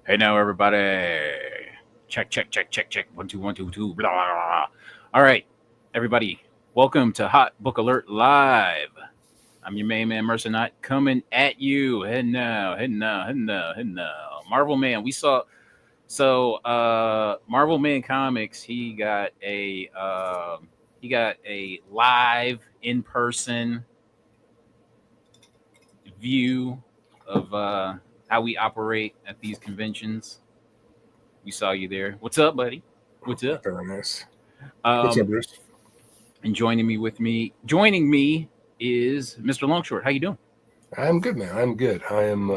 Hey now, everybody. Check, check, check, check, check. 1, 2, 1, 2, 2. Blah, blah, blah. All right, everybody. Welcome to Hot Book Alert Live. I'm your main man, Mercenot, coming at you. Head now, head now, head now, head now. Marvel Man. Marvel Man Comics. He got a live in person view of how we operate at these conventions. We saw you there. What's up, buddy? What's up? Very nice. What's up, Um, Bruce? and joining me is Mr. Longshort. How you doing? I'm good, man. I'm good. I am.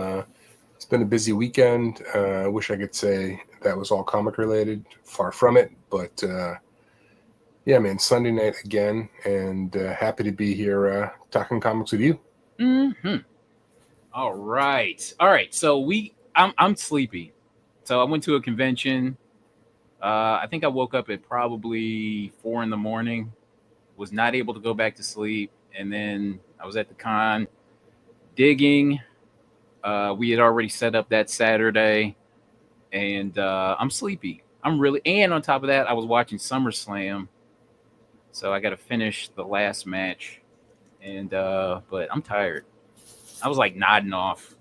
It's been a busy weekend. I wish I could say that was all comic related. Far from it, but yeah, man. Sunday night again, and happy to be here talking comics with you. Mm-hmm. All right. I'm sleepy. So I went to a convention. I think I woke up at probably 4 in the morning. Was not able to go back to sleep, and then I was at the con digging. We had already set up that Saturday, and I'm sleepy. I'm really, and on top of that, I was watching SummerSlam, so I got to finish the last match, and but I'm tired. I was like nodding off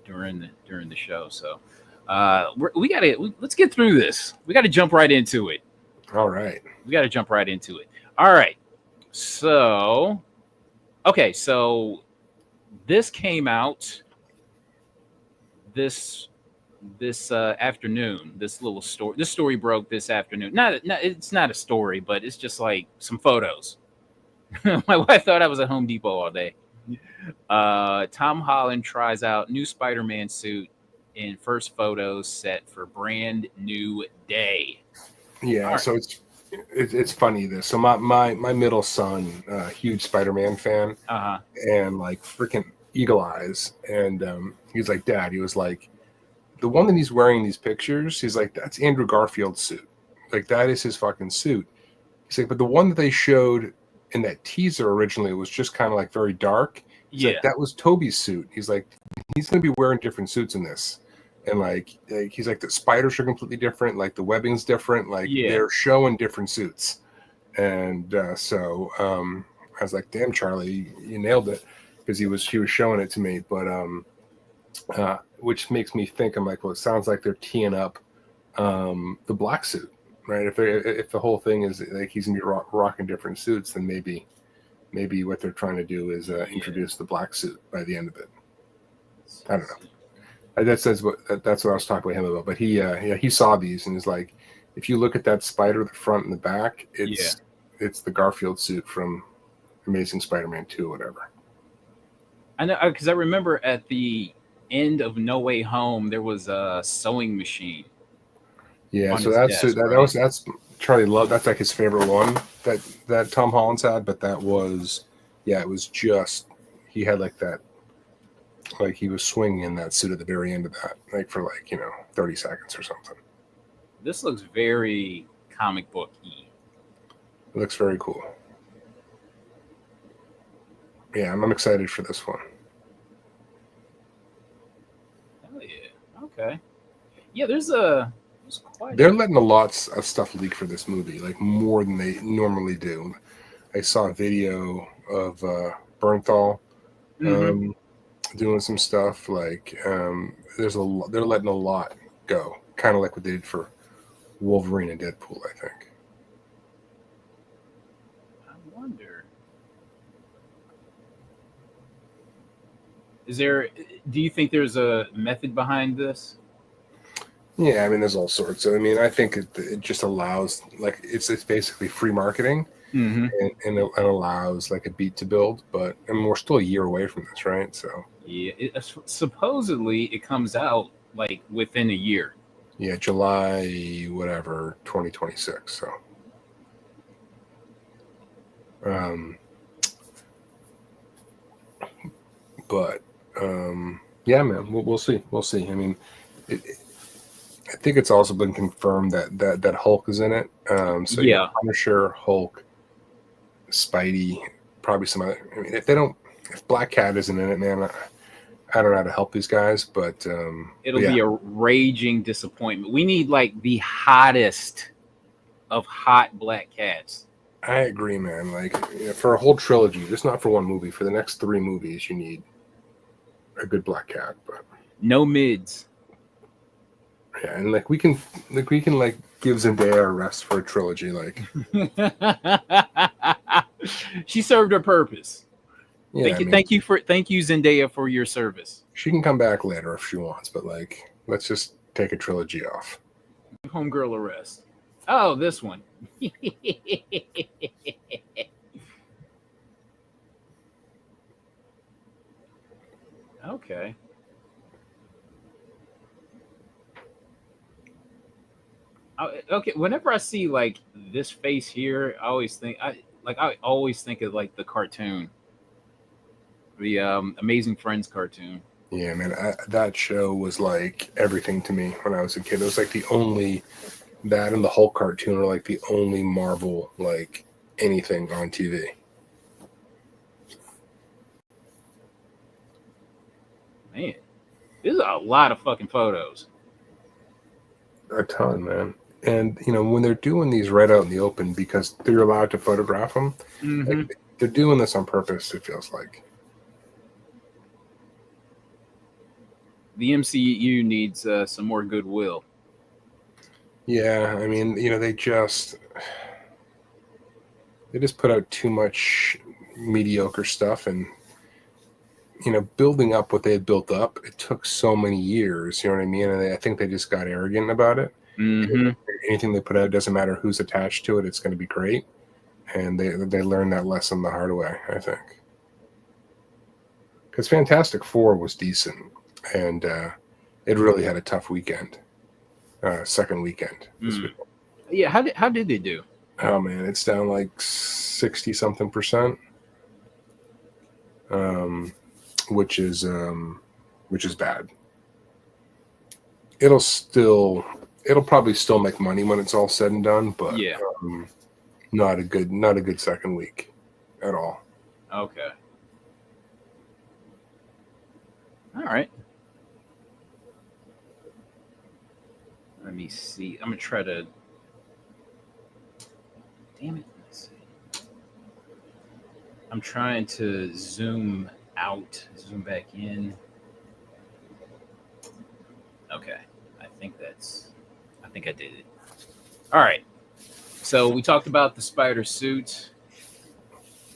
during the show, so let's get through this. We got to jump right into it. All right. We got to jump right into it. All right. So, okay, so this came out this afternoon. This story broke this afternoon. It's not a story, but it's just like some photos. My wife thought I was at Home Depot all day. Tom Holland tries out new Spider-Man suit in first photos set for brand new day. Yeah. All right. So it's funny this. So my middle son, huge Spider-Man fan, Uh-huh. and like freaking eagle eyes, and he's like, Dad. He was like, the one that he's wearing in these pictures, he's like, that's Andrew Garfield's suit. Like, that is his fucking suit. He's like, but the one that they showed in that teaser originally was just kind of like very dark. He's Yeah. like, that was Toby's suit. He's like, he's going to be wearing different suits in this. And like, he's like, the spiders are completely different. Like, the webbing's different. Like, Yeah. they're showing different suits. And I was like, damn, Charlie, you nailed it. Because he was showing it to me. But, which makes me think, I'm like, well, it sounds like they're teeing up the black suit, right? If the whole thing is like he's gonna be rocking different suits, then maybe what they're trying to do is introduce the black suit by the end of it. I don't know. That's what I was talking with him about. But he saw these and is like, if you look at that spider, the front and the back, it's the Garfield suit from Amazing Spider-Man 2 or whatever. I know because I remember at the end of No Way Home there was a sewing machine Yeah, on so his desk, right? that's Charlie Love. That's like his favorite one that Tom Holland's had. But that was, yeah, it was just he had like that, like he was swinging in that suit at the very end of that, like for like 30 seconds or something. This looks very comic book-y. It looks very cool. Yeah, I'm excited for this one. Hell yeah. Okay. Yeah, there's quite They're a letting a lot of stuff leak for this movie, like more than they normally do. I saw a video of Bernthal mm-hmm. um, doing some stuff. Like they're letting a lot go, kind of like what they did for Wolverine and Deadpool, I think. I wonder. Is there do you think there's a method behind this? Yeah, I mean, there's all sorts. I mean, I think it just allows, like, it's basically free marketing, Mm-hmm. and it allows like a beat to build. But I mean, we're still a year away from this, right? So Yeah, supposedly it comes out like within a year. yeah, July whatever 2026. So um, but yeah, man, we'll see. We'll see. I mean, I think it's also been confirmed that Hulk is in it. So yeah, Yeah. Punisher, Hulk, Spidey, probably some other. I mean, if Black Cat isn't in it, man, I don't know how to help these guys, but It'll yeah, be a raging disappointment. We need like the hottest of hot black cats. I agree, man. Like for a whole trilogy, just not for one movie. For the next 3 movies, you need a good black cat. But No mids. yeah, and like we can like give Zendaya a rest for a trilogy. Like She served her purpose. yeah, I mean, Thank you Zendaya for your service. she can come back later if she wants, but like let's just take a trilogy off. Homegirl arrest. Oh, this one. Okay. Okay. Whenever I see like this face here, I always think of like the cartoon, the Amazing Friends cartoon. Yeah, man, that show was like everything to me when I was a kid. It was like the only that and the Hulk cartoon are like the only Marvel like anything on TV. Man, this is a lot of fucking photos. A ton, man. And you know when they're doing these right out in the open because they're allowed to photograph them, Mm-hmm. like, they're doing this on purpose. It feels like. The MCU needs some more goodwill. Yeah, I mean, you know, they just put out too much mediocre stuff, and you know, building up what they had built up, it took so many years. You know what I mean? And I think they just got arrogant about it. Mm-hmm. Anything they put out, doesn't matter who's attached to it, it's going to be great. And they learned that lesson the hard way, I think. Because Fantastic Four was decent, and it really had a tough weekend. Second weekend. Yeah, how did they do? Oh man, it's down like 60 something percent, which is bad. It'll probably still make money when it's all said and done, but Yeah. not a good second week at all. Okay. All right. Let me see. I'm gonna try to. Damn it. Let's see. I'm trying to zoom out, zoom back in. Okay. I think I did it. All right. So we talked about the spider suit.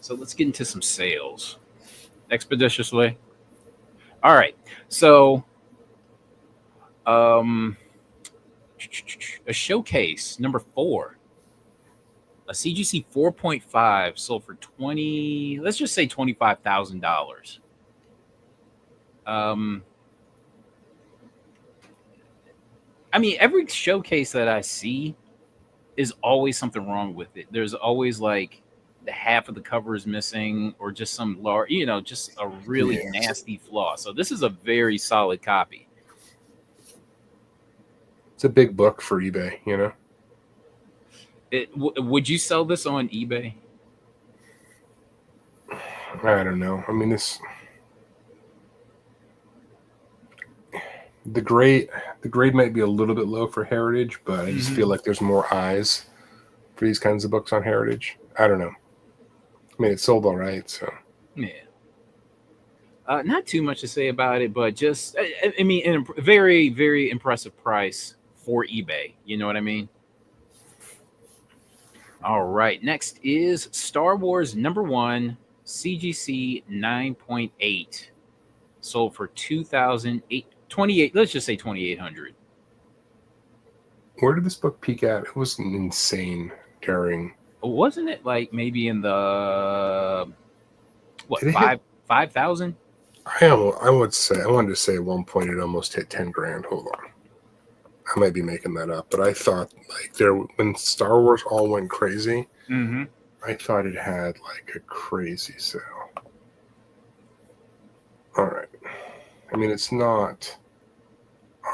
So let's get into some sales expeditiously. All right. So, a showcase number 4, a CGC 4.5 sold for let's just say $25,000. I mean, every showcase that I see is always something wrong with it. There's always like the half of the cover is missing, or just some large, just a really nasty flaw. So this is a very solid copy. It's a big book for eBay, you know. Would you sell this on eBay? I don't know. I mean, the grade might be a little bit low for Heritage, but I just feel like there's more eyes for these kinds of books on Heritage. I don't know. I mean, it sold all right, so yeah. Not too much to say about it, but just I mean, a very, very impressive price for eBay. You know what I mean? All right. Next is Star Wars #1 CGC 9.8, sold for 2,828. Let's just say 2,800. Where did this book peak at? It was insane during. Wasn't it like maybe in the what, 5,000? I wanted to say at one point it almost hit 10 grand. Hold on. I might be making that up, but I thought like when Star Wars all went crazy, I thought it had like a crazy sale. All right. I mean, it's not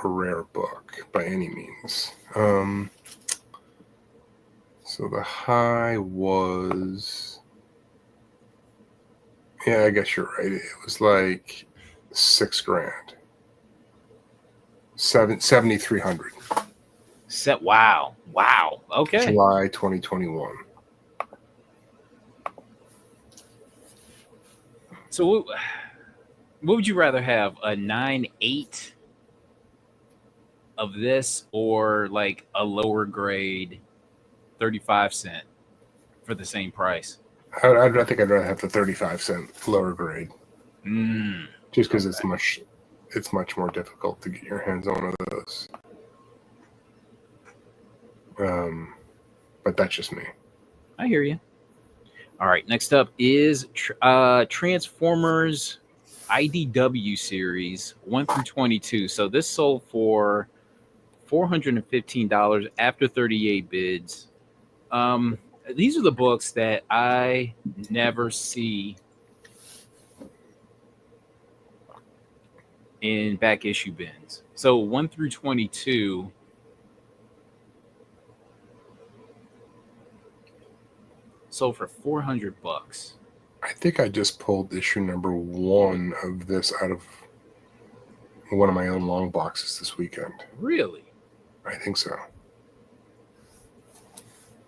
a rare book by any means. So the high was, yeah, I guess you're right. It was like $6,000. 7,300. Wow. Okay. July 2021. So what would you rather have, a 9.8 of this, or like a lower grade 35 cent for the same price? I think I'd rather have the 35-cent lower grade, just because Okay. it's much more difficult to get your hands on one of those. But that's just me. I hear you. All right. Next up is Transformers IDW series 1 through 22. So this sold for $415 after 38 bids. These are the books that I never see in back issue bins. So 1 through 22 sold for $400. I think I just pulled issue number 1 of this out of one of my own long boxes this weekend. Really? I think so.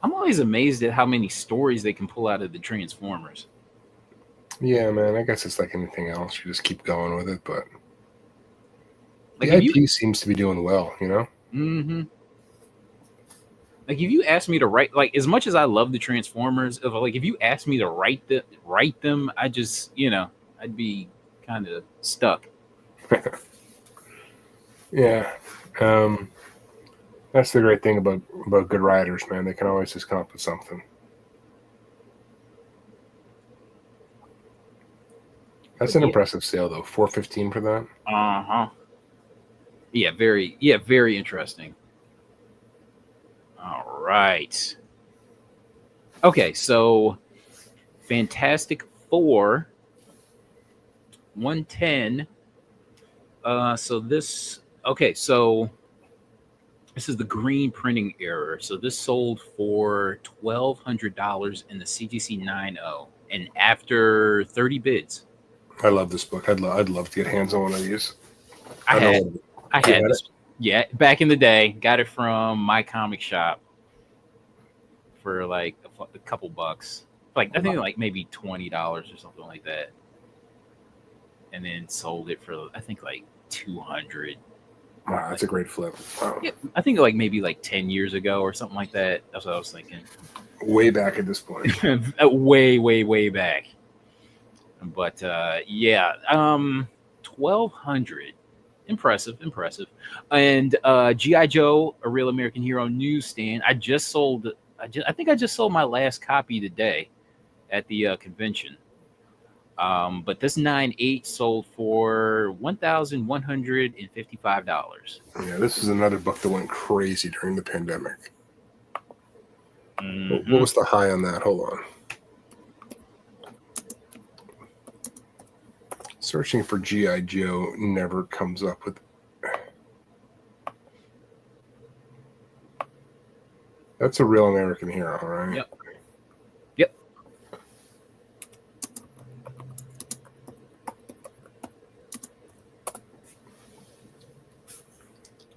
I'm always amazed at how many stories they can pull out of the Transformers. Yeah, man. I guess it's like anything else. You just keep going with it, but Like, the if you, IP seems to be doing well, you know? like, if you asked me to write, like, as much as I love the Transformers, if you asked me to write them, I just, I'd be kind of stuck. Yeah. That's the great thing about good writers, man. They can always just come up with something. That's an impressive sale, though. $415 for that. Yeah, very interesting. All right. Okay, so Fantastic Four 110. So this is the green printing error. So this sold for $1,200 in the CGC 9.0, and after 30 bids. I love this book. I'd love to get hands on one of these. I had had this. Yeah, back in the day, got it from my comic shop for like a couple bucks. Like, I think like maybe $20 or something like that, and then sold it for, I think, like 200. Wow, that's a great flip. Wow. Yeah, I think like maybe like 10 years ago or something like that. That's what I was thinking. Way back at this point. way back. But yeah, 1,200. Impressive. And G.I. Joe, A Real American Hero newsstand. I think I just sold my last copy today at the convention. But this 9.8 sold for $1,155. Yeah, this is another book that went crazy during the pandemic. Mm-hmm. What was the high on that? Hold on. Searching for G.I. Joe never comes up with. That's A Real American Hero, right? Yep.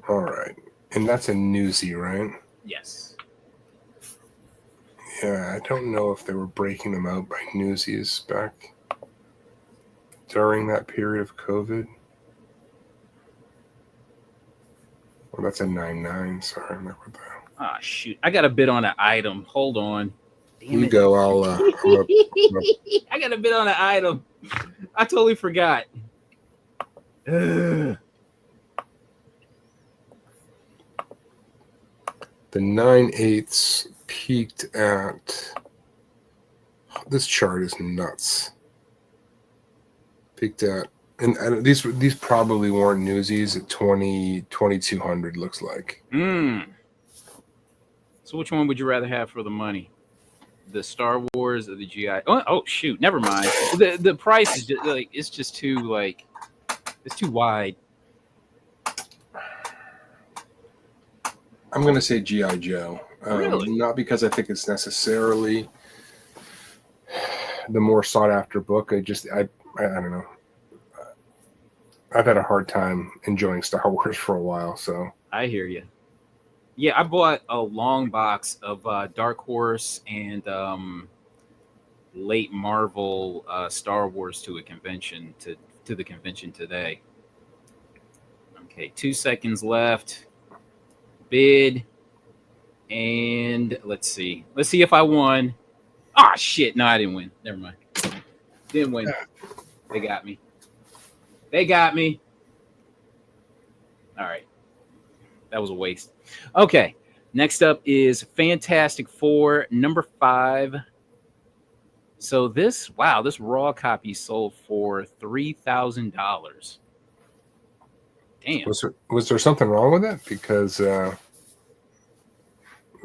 All right. And that's a newsie, right? Yes. Yeah, I don't know if they were breaking them out by newsies back during that period of COVID. Well, that's a 9.9. Sorry, I'm not with that. Ah, shoot. I got a bid on an item. Hold on. Damn You it. go. I got a bid on an item. I totally forgot. Ugh. The 9/8 peaked at. This chart is nuts. Peaked at, and these probably weren't newsies at 2,200. Looks like. So which one would you rather have for the money? The Star Wars or the GI? Oh shoot, never mind. The price is just like, it's just too, like, it's too wide. I'm gonna say G.I. Joe. Really? Not because I think it's necessarily the more sought after book. I don't know. I've had a hard time enjoying Star Wars for a while. So I hear you. Yeah, I bought a long box of Dark Horse and late Marvel Star Wars to a convention to the convention today. Okay, 2 seconds left. Bid, and let's see. Let's see if I won. Ah, shit! No, I didn't win. Never mind. Didn't win. They got me. They got me. All right. That was a waste. Okay. Next up is Fantastic Four, number 5. So this raw copy sold for $3,000. Damn. Was there something wrong with it? Because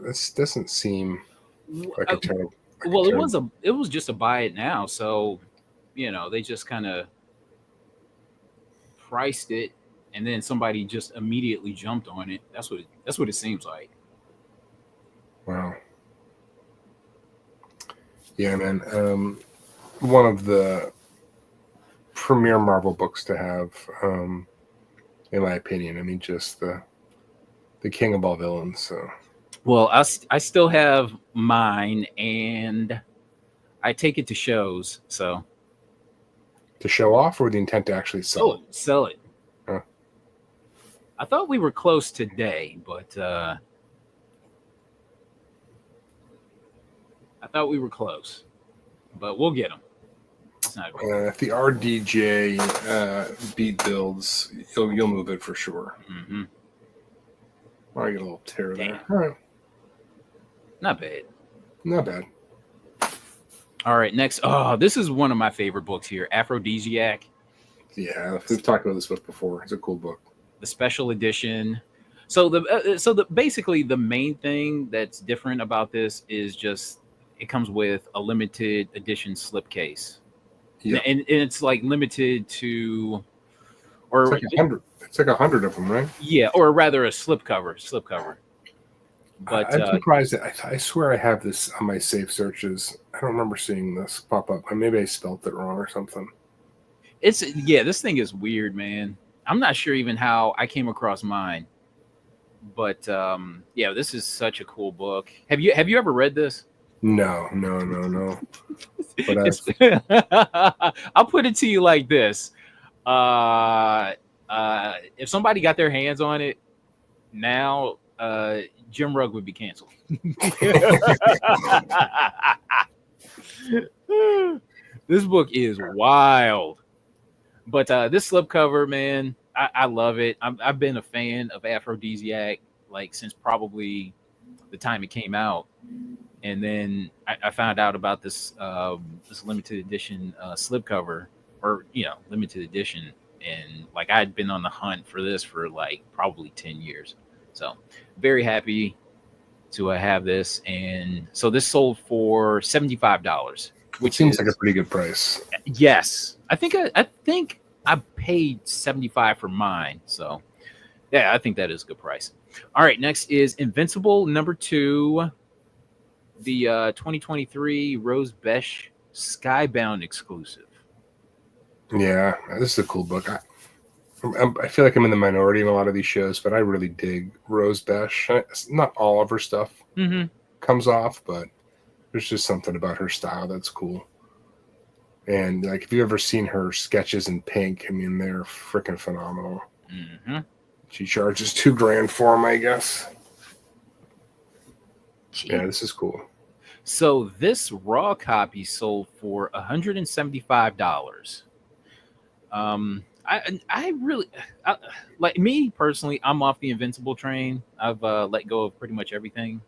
this doesn't seem like a terrible. Well, it was just a buy it now. So, they just kind of priced it, and then somebody just immediately jumped on it. That's what it seems like. Wow. Yeah, man. One of the premier Marvel books to have, in my opinion. I mean, just the king of all villains. So. Well, I still have mine, and I take it to shows. So. To show off, or the intent to actually sell it? Sell it. Huh. I thought we were close today, but I thought we were close, but we'll get them. It's not if the RDJ beat builds, you'll move it for sure. Mm-hmm. I get a little tear there. Damn. All right. Not bad. Not bad. All right, next. Oh, this is one of my favorite books here, Aphrodisiac. Yeah, we've talked about this book before. It's a cool book. The special edition. So basically the main thing that's different about this is just it comes with a limited edition slipcase. Yeah, and it's like limited to, or it's like 100. It's like 100 of them, right? Yeah, or rather a slipcover. But I'm surprised that I swear I have this on my safe searches. I don't remember seeing this pop up. Maybe I spelt it wrong or something. This thing is weird, man. I'm not sure even how I came across mine. But this is such a cool book. Have you ever read this? No. But I'll put it to you like this. If somebody got their hands on it now, Jim Rugg would be canceled. This book is wild. But this slipcover, man, I love it. I've been a fan of Aphrodisiac since probably the time it came out. And then I found out about this limited edition slipcover, or limited edition, and I had been on the hunt for this for probably 10 years. So very happy to have this, and so this sold for $75, which seems like a pretty good price. Yes, I think I paid $75 for mine. So yeah, I think that is a good price. All right, next is Invincible number 2. The 2023 Rose Besh Skybound exclusive. Yeah, this is a cool book. I feel like I'm in the minority in a lot of these shows, but I really dig Rose Besh. Not all of her stuff comes off, but there's just something about her style that's cool. And if you've ever seen her sketches in pink, I mean, they're freaking phenomenal. Mm-hmm. She charges $2,000 for them, I guess. Jeez. Yeah, this is cool. So this raw copy sold for $175. I really me personally, I'm off the Invincible train. I've let go of pretty much everything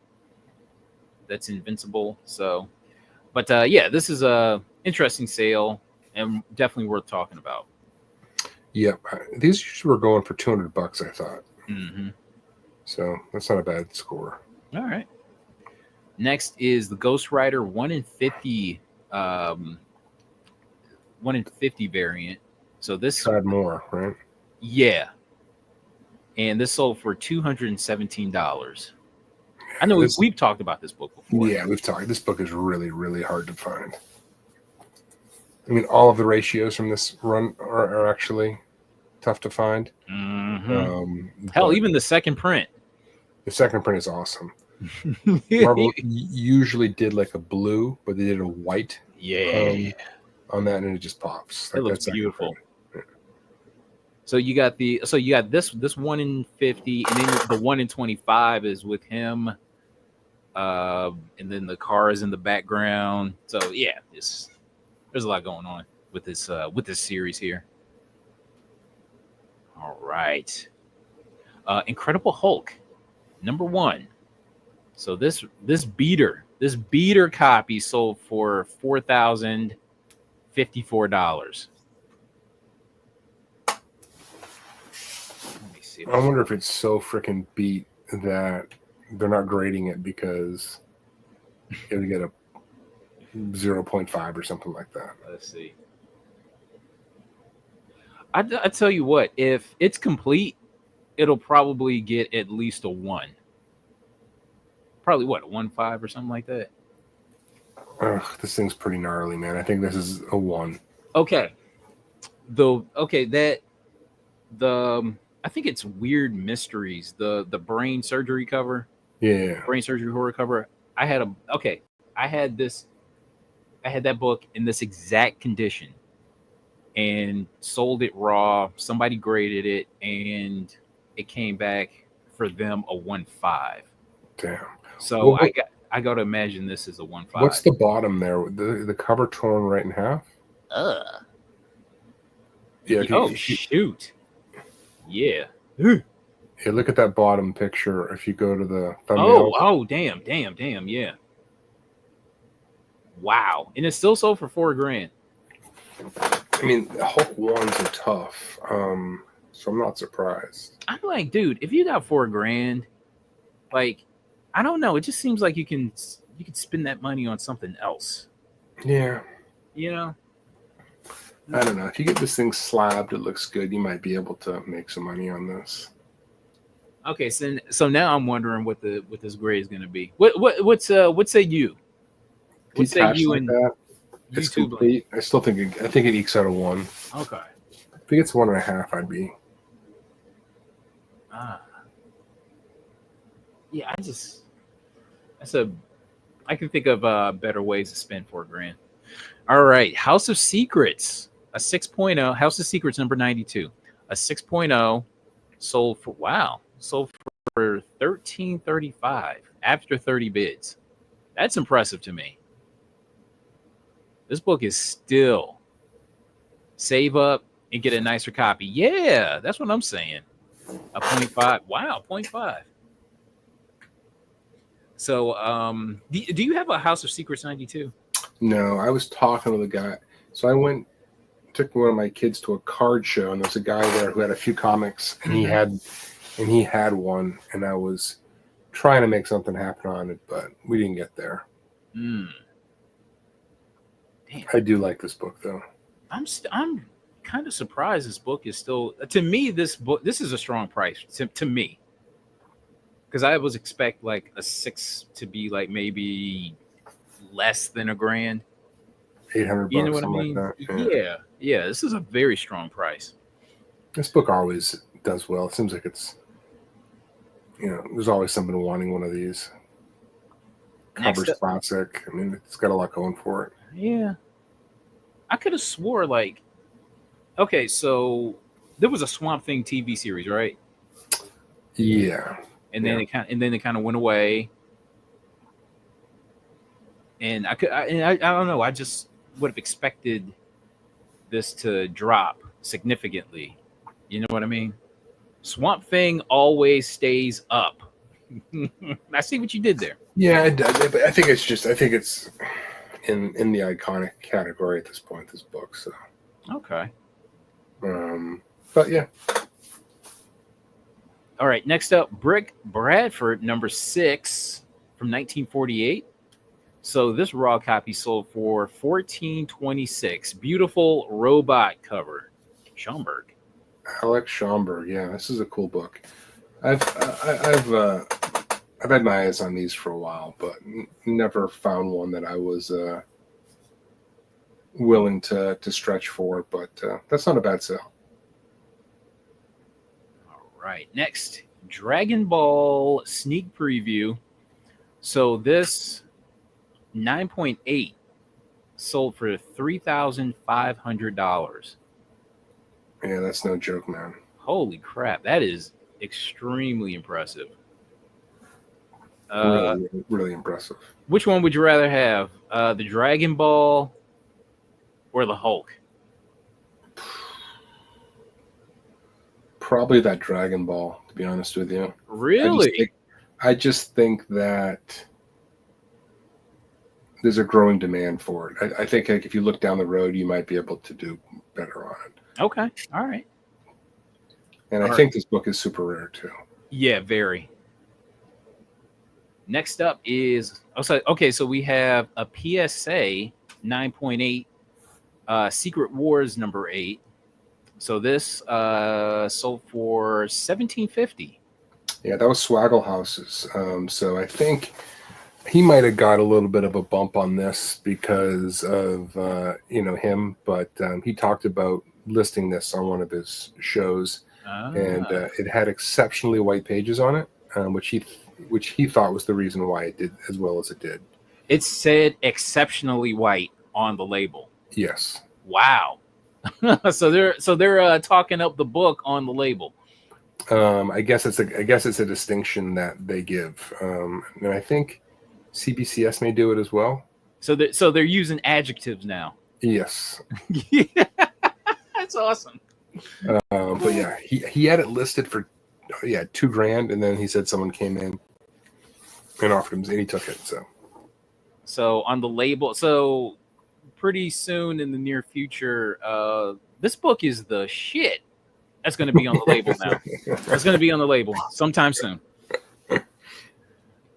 that's Invincible. So, but this is a interesting sale and definitely worth talking about. Yep, these usually were going for $200, I thought. Mm-hmm. So that's not a bad score. All right. Next is the Ghost Rider 1 in 50, 1 in 50 variant. So this had more, right? Yeah, and this sold for $217. I know we've talked about this book before. Yeah, we've talked. This book is really, really hard to find. I mean, all of the ratios from this run are actually tough to find. Hell, But even the second print. the second print is awesome. Marvel usually did like a blue, but they did a white on that, and it just pops. It Like looks that beautiful. print. So you got this 1 in 50, and then the 1 in 25 is with him. And then the car is in the background. So yeah, there's a lot going on with this series here. All right. Incredible Hulk, #1. So this beater copy sold for $4,054. Let me see. I wonder if it's so freaking beat that they're not grading it because it would get a 0.5 or something like that. Let's see. I tell you what, if it's complete, it'll probably get at least a 1. Probably what, a 1.5 or something like that. Ugh, this thing's pretty gnarly, man. I think this is a 1. Okay. I think it's Weird Mysteries, the brain surgery cover. Yeah. Brain surgery horror cover. I had that book in this exact condition and sold it raw. Somebody graded it and it came back for them a 1.5. Damn. So I got to imagine this is a 1.5. What's the bottom there? The cover torn right in half? Yeah. Shoot. Yeah. Hey, look at that bottom picture. If you go to the thumbnail. Oh, damn. Yeah. Wow. And it's still sold for $4,000. I mean, the Hulk ones are tough. So I'm not surprised. I'm like, dude, if you got $4,000, like, I don't know. It just seems like you can spend that money on something else. Yeah. You know? I don't know. If you get this thing slabbed, it looks good. You might be able to make some money on this. Okay, so now I'm wondering what this grade is going to be. What say you? What say you like in that? It's YouTube? complete. I still think it ekes out a 1. Okay. If it gets 1.5, I'd be. Yeah, I can think of better ways to spend $4,000. All right, House of Secrets, a 6.0. House of Secrets #92, a 6.0, sold for $13.35 after 30 bids. That's impressive to me. This book is still save up and get a nicer copy. Yeah, that's what I'm saying. A 0.5. Wow, 0.5. So, do you have a House of Secrets 92? No, I was talking to the guy. So I took one of my kids to a card show, and there was a guy there who had a few comics, and he had one, and I was trying to make something happen on it, but we didn't get there. Damn. I do like this book, though. I'm kind of surprised this book is still, to me, this is a strong price to me, because I was expect like a 6 to be like maybe less than $1,000. $800. You know what I mean? Like that. Yeah. This is a very strong price. This book always does well. It seems like it's, there's always somebody wanting one of these. Cover's classic. I mean, it's got a lot going for it. Yeah. I could have swore okay, so there was a Swamp Thing TV series, right? Yeah. And then it kind of went away. And I don't know. I just would have expected this to drop significantly. You know what I mean? Swamp Thing always stays up. I see what you did there. Yeah, I think it's in the iconic category at this point. This book, so okay. But yeah. All right. Next up, Brick Bradford, #6 from 1948. So this raw copy sold for $14.26. Beautiful robot cover. Schomburg. Alex Schomburg. Yeah, this is a cool book. I've had my eyes on these for a while, but never found one that I was willing to stretch for. But that's not a bad sale. right. Next, Dragon Ball sneak preview. So this 9.8 sold for $3,500. Yeah, that's no joke, man. Holy crap, that is extremely impressive. Really, really impressive. Which one would you rather have? The Dragon Ball or the Hulk? Probably that Dragon Ball, to be honest with you. Really? I just think that there's a growing demand for it. I think like, if you look down the road, you might be able to do better on it. Okay. All right. And I think this book is super rare too. Yeah, very. Next up is so we have a PSA 9.8 Secret Wars number 8. So this sold for $1,750. Yeah, that was Swaggle House's. So I think he might have got a little bit of a bump on this because of him, but he talked about listing this on one of his shows, and it had exceptionally white pages on it, which he thought was the reason why it did as well as it did. It said exceptionally white on the label. Yes. Wow. so they're talking up the book on the label. I guess it's a distinction that they give, and I think CBCS may do it as well. So they're using adjectives now. Yes. Yeah, that's awesome. But yeah, he had it listed for $2,000, and then he said someone came in and offered him, and he took it. So on the label, so pretty soon in the near future, this book is the shit. That's going to be on the label now. It's going to be on the label sometime soon.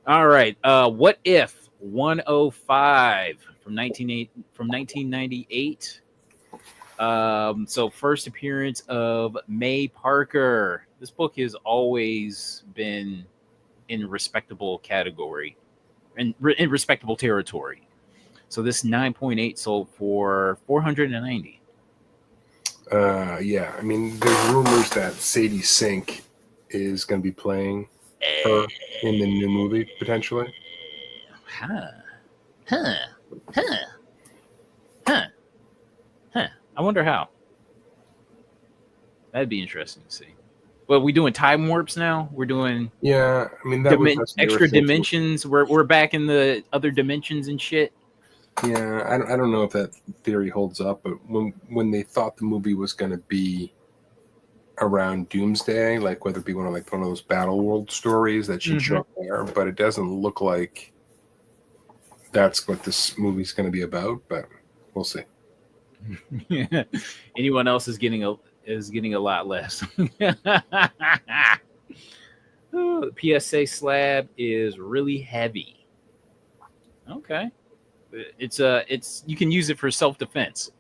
All right. What If 105 from 1998. So first appearance of May Parker. This book has always been in respectable category and in respectable territory. So this 9.8 sold for $490. Yeah, I mean, there's rumors that Sadie Sink is going to be playing her in the new movie potentially. I wonder how. That'd be interesting to see. Well, we doing time warps now? We're doing I mean extra dimensions. We're back in the other dimensions and shit. Yeah, I don't know if that theory holds up, but when they thought the movie was going to be around Doomsday, like whether it be one of those Battle World stories that she'd show up there, but it doesn't look like that's what this movie's going to be about. But we'll see. Anyone else is getting a lot less. PSA slab is really heavy. Okay. It's you can use it for self-defense.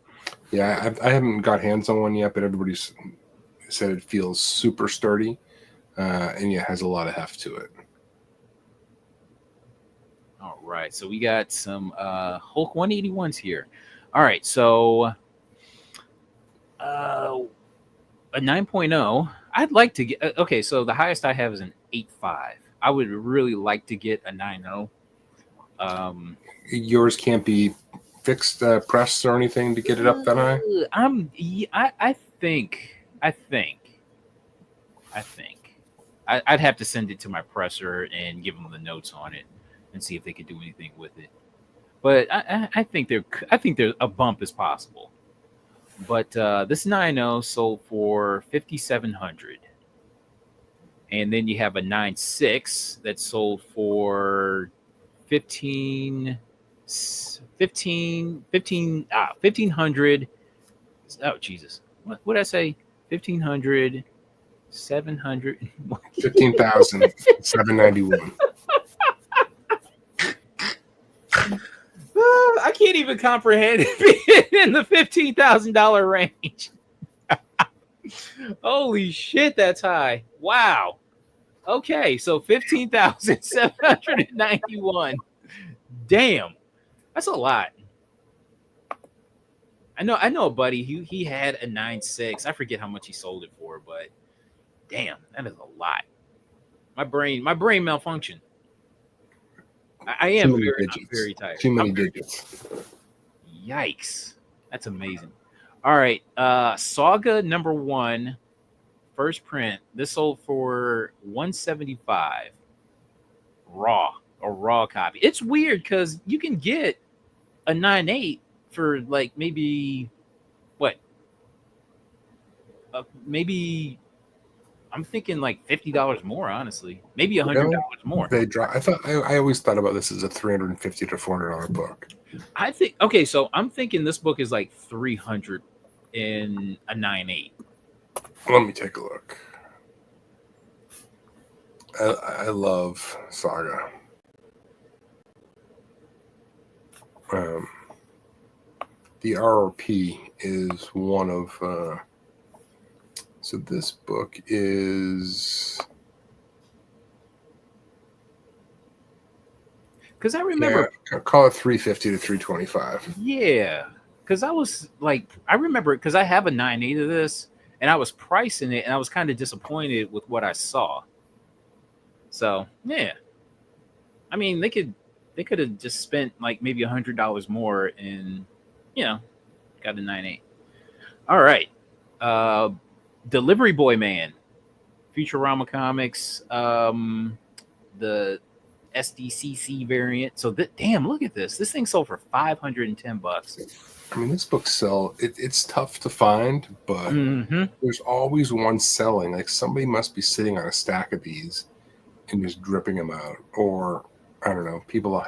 Yeah, I haven't got hands on one yet, but everybody's said it feels super sturdy, and has a lot of heft to it. All right, so we got some Hulk 181s here. All right, so a 9.0. I'd like to get okay. So the highest I have is an 8.5. I would really like to get a 9.0. Yours can't be fixed, pressed, or anything to get it up that high. I think I'd have to send it to my presser and give them the notes on it and see if they could do anything with it. But I think there's a bump is possible. But this 9.0 sold for $5,700, and then you have a 9.6 that sold for $1,500. Oh Jesus! What did I say? 1,500, 700, 15,791. I can't even comprehend it in the $15,000 range. Holy shit, that's high! Wow. Okay, so 15,791. Damn, that's a lot. I know a buddy. He had a 9.6. I forget how much he sold it for, but Damn, that is a lot. My brain malfunctioned. I'm very tired. Too many digits. Yikes. That's amazing. All right. Saga number 1, first print. This sold for $175 raw copy. It's weird because you can get a 9.8 for like maybe what? Maybe I'm thinking like $50 more, honestly. Maybe $100 more. They drop. I always thought about this as a $350 to $400 book. I think okay, so I'm thinking this book is like $300 in a 9.8. Let me take a look. I love Saga. The RRP is one of. So this book is. Because I remember, call it 350 to 325. Yeah, because I was like, I remember because I have a 9.8 of this, and I was pricing it, and I was kind of disappointed with what I saw. So yeah, I mean, they could have just spent like maybe $100 more, and got a 9.8. All right, Delivery Boy Man, Futurama Comics, the SDCC variant. So damn, look at this. This thing sold for $510. I mean, this book it's tough to find, but there's always one selling. Like somebody must be sitting on a stack of these and just dripping them out, or I don't know, people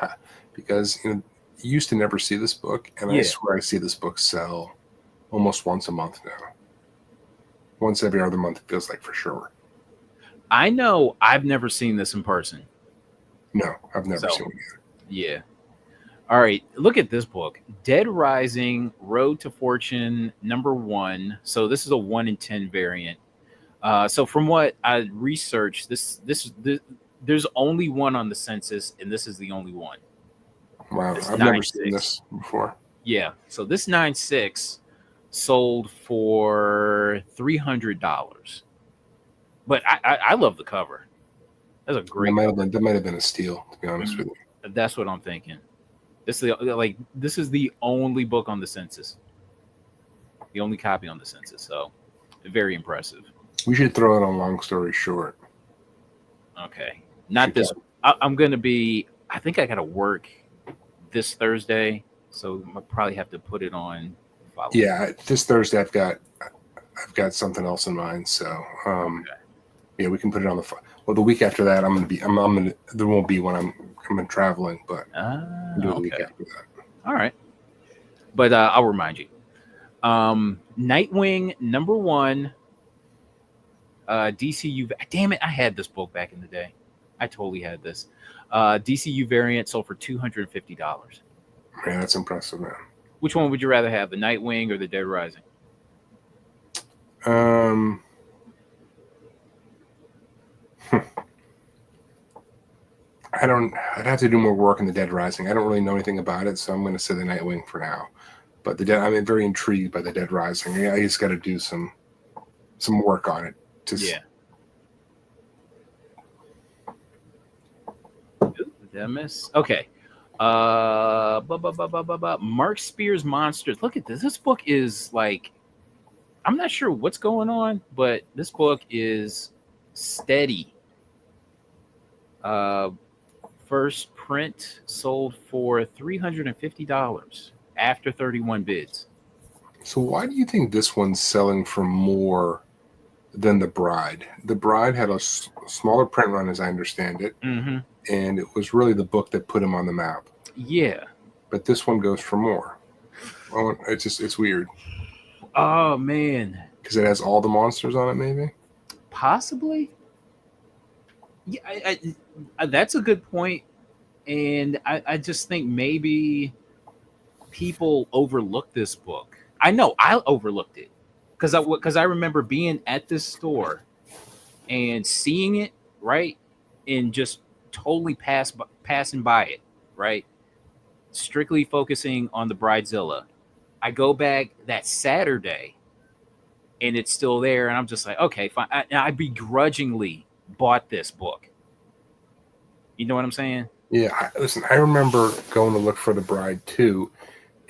because you used to never see this book, and I swear I see this book sell almost once a month now. Once every other month, it feels like, for sure. I know I've never seen this in person. No, I've never seen it either. Yeah. All right. Look at this book. Dead Rising, Road to Fortune, number 1. So this is a 1 in 10 variant. So from what I researched, this there's only one on the census, and this is the only one. Wow. I've never seen this before. Yeah. So this 9.6 sold for $300. But I love the cover. That's a great. That might have been a steal, to be honest with you. That's what I'm thinking. This is the only book on the census, the only copy on the census. So, very impressive. We should throw it on Long Story Short. Okay, not this. I'm gonna be. I think I gotta work this Thursday, so I'll probably have to put it on. Yeah, this Thursday I've got something else in mind. So, yeah, we can put it on the week after that. There won't be when I'm traveling, but the week after that. All right, but I'll remind you. Nightwing number 1. DCU. Damn it! I had this book back in the day. I totally had this. DCU variant sold for $250. Man, that's impressive, man. Which one would you rather have, the Nightwing or the Dead Rising? I'd have to do more work on the Dead Rising. I don't really know anything about it, so I'm going to say the Nightwing for now. But I'm very intrigued by the Dead Rising. I just got to do some work on it. Did I miss? Okay. Mark Spears Monsters. Look at this. This book is like, I'm not sure what's going on, but this book is steady. First print sold for $350 after 31 bids. So why do you think this one's selling for more than The Bride? The Bride had a smaller print run, as I understand it, and it was really the book that put him on the map. Yeah, but this one goes for more. Well, it's weird. Oh man, because it has all the monsters on it, maybe. Possibly. Yeah, that's a good point, and I just think maybe people overlook this book. I know I overlooked it because I remember being at this store and seeing it, right, and just totally passing by it, right, strictly focusing on the Bridezilla. I go back that Saturday and it's still there, and I'm just like, okay, fine. I begrudgingly bought this book. You know what I'm saying? Yeah, listen, I remember going to look for The Bride too,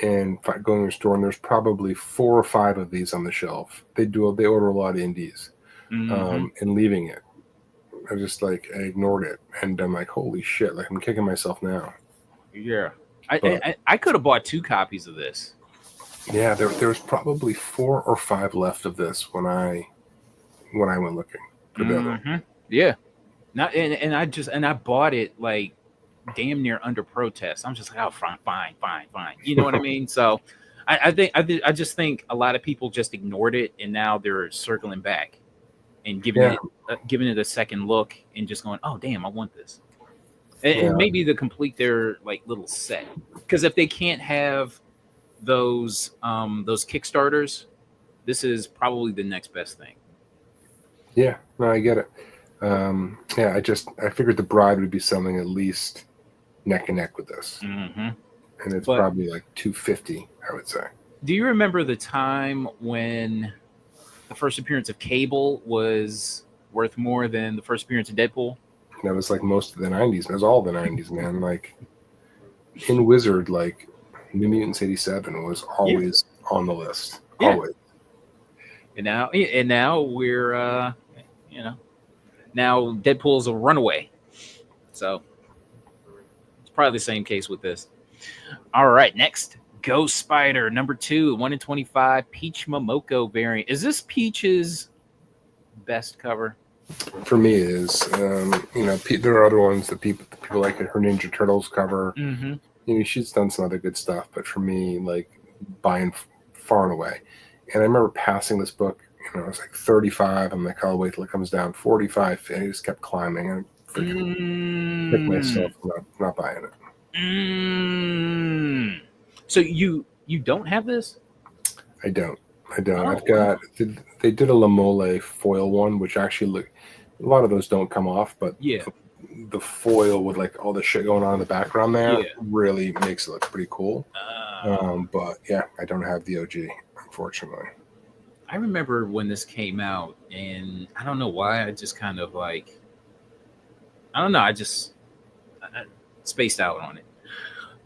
and going to the store, and there's probably 4 or 5 of these on the shelf. They order a lot of indies, Mm-hmm. and leaving it. I just I ignored it, and I'm like, holy shit! Like I'm kicking myself now. Yeah, But I could have bought 2 copies of this. yeah, there was probably 4 or 5 left of this when I went looking for the other one. Mm-hmm. Yeah, not and I bought it like damn near under protest. I'm just like, oh, fine. You know what I mean? So, I just think a lot of people just ignored it, and now they're circling back and Yeah, giving it a second look and just going, oh damn, I want this. And, yeah, and maybe to complete their like little set, because if they can't have those Kickstarters, this is probably the next best thing. yeah. No, I get it. Yeah, I figured The Bride would be selling at least neck and neck with this, Mm-hmm. and it's But probably like 250, I would say. do you remember the time when the first appearance of Cable was worth more than the first appearance of Deadpool? That was like most of the 90s. It was all the 90s, man. Like in Wizard, like New Mutants 87 was Yeah, always on the list. yeah. Always. And now we're you know now Deadpool's a runaway. So it's probably the same case with this. All right, next Ghost Spider number 2, 1 in 25, Peach Momoko variant. Is this Peach's best cover? For me, it is. There are other ones that people like it. Her Ninja Turtles cover. Mm-hmm. She's done some other good stuff, but for me, like buying far and away. And I remember passing this book. It was like 35. I'm like, I'll wait till it comes down 45, and it just kept climbing. And freaking picked myself not buying it. So you don't have this? I don't. Oh, I've got. They did a Lamole foil one, which actually a lot of those don't come off, but yeah, the foil with like all the shit going on in the background there yeah. really makes it look pretty cool. But yeah, I don't have the OG, unfortunately. I remember when this came out, and I don't know why. I just kind of like, I don't know. I spaced out on it.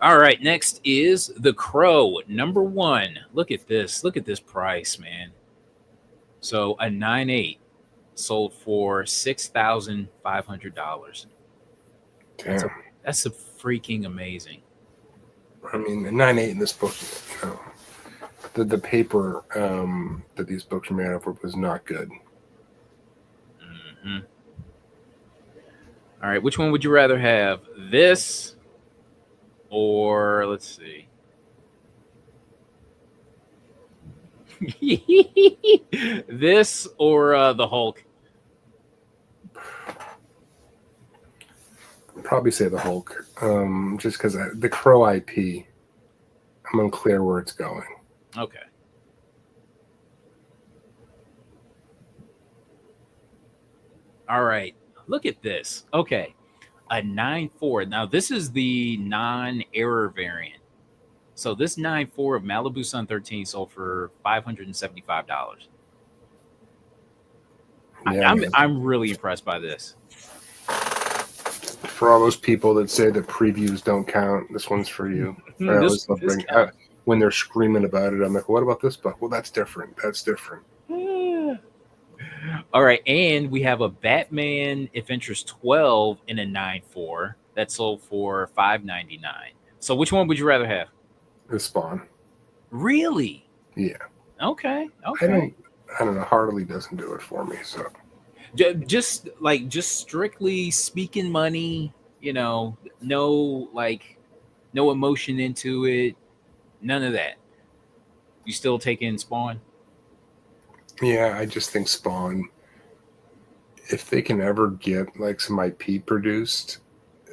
All right, next is The Crow, number 1. Look at this. Look at this price, man. So a 9.8 sold for $6,500. Damn. That's a freaking amazing. I mean, the 9.8 in this book, the paper that these books were made of was not good. Mm-hmm. All right, which one would you rather have? This or let's see. This or the Hulk? Probably say the Hulk, just because the Crow IP, I'm unclear where it's going. Okay. All right. Look at this. Okay. A 9.4. Now, this is the non-error variant. So this 9.4 of Malibu Sun 13 sold for $575. Yeah, I'm really impressed by this. For all those people that say that previews don't count, this one's for you. I always love when they're screaming about it. I'm like, what about this book? Well, that's different. That's different. All right, and we have a Batman Adventures 12 in a 9.4 that sold for $599. So which one would you rather have? The Spawn. Really? Yeah. Okay. I don't know. Harley doesn't do it for me. So just strictly speaking money, no emotion into it, none of that. You still taking Spawn? Yeah, I just think Spawn, if they can ever get like some IP produced,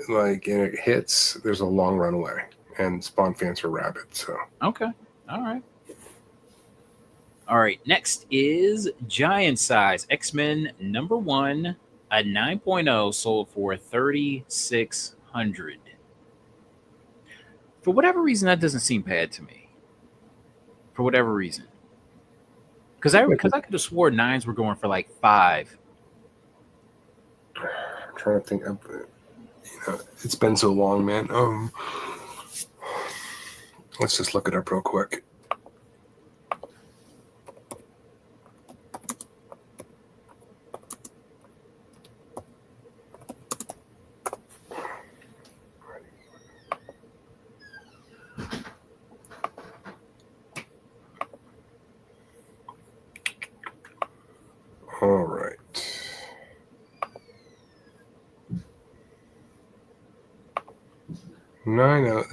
like and it hits, there's a long runway, and Spawn fans are rabid. So okay, all right. Next is Giant Size X-Men number 1, a 9.0 sold for $3,600. For whatever reason, that doesn't seem bad to me. For whatever reason. Because I could have swore nines were going for like $5. I'm trying to think of it. It's been so long, man. Let's just look it up real quick. All right.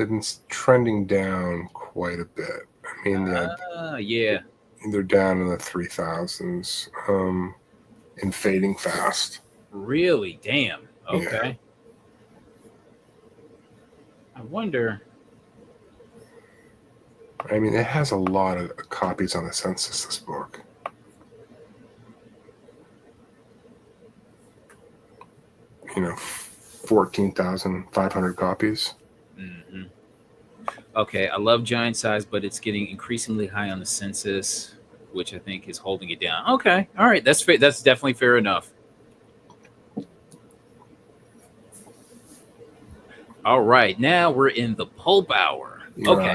It's trending down quite a bit. I mean, Yeah. They're down in the 3,000s, and fading fast. Really? Damn. Okay. Yeah. I wonder. I mean, it has a lot of copies on the census, this book. You know, 14,500 copies. Mm-hmm. Okay, I love Giant Size, but it's getting increasingly high on the census, which I think is holding it down. Okay, all right, that's fair. That's definitely fair enough. All right, now we're in the pulp hour. Okay,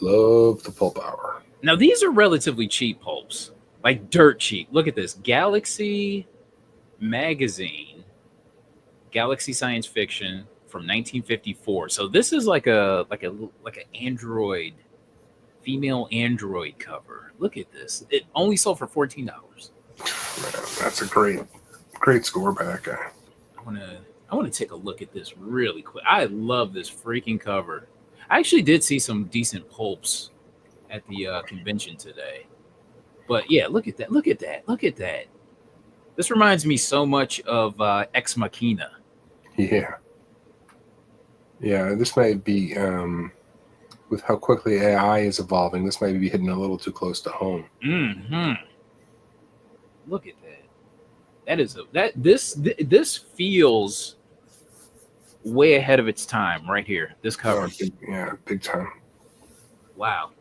love the pulp hour. Now these are relatively cheap pulps, like dirt cheap. Look at this: Galaxy Magazine, Galaxy Science Fiction from 1954. So this is like an Android, female Android cover. Look at this. It only sold for $14. Man, that's a great score by that guy. I want to take a look at this really quick. I love this freaking cover. I actually did see some decent pulps at the convention today. But yeah, look at that. Look at that. Look at that. This reminds me so much of Ex Machina. Yeah. Yeah, this might be, with how quickly AI is evolving, this might be hitting a little too close to home. Mm-hmm. Look at that. This feels way ahead of its time right here. This cover. Big time. Wow.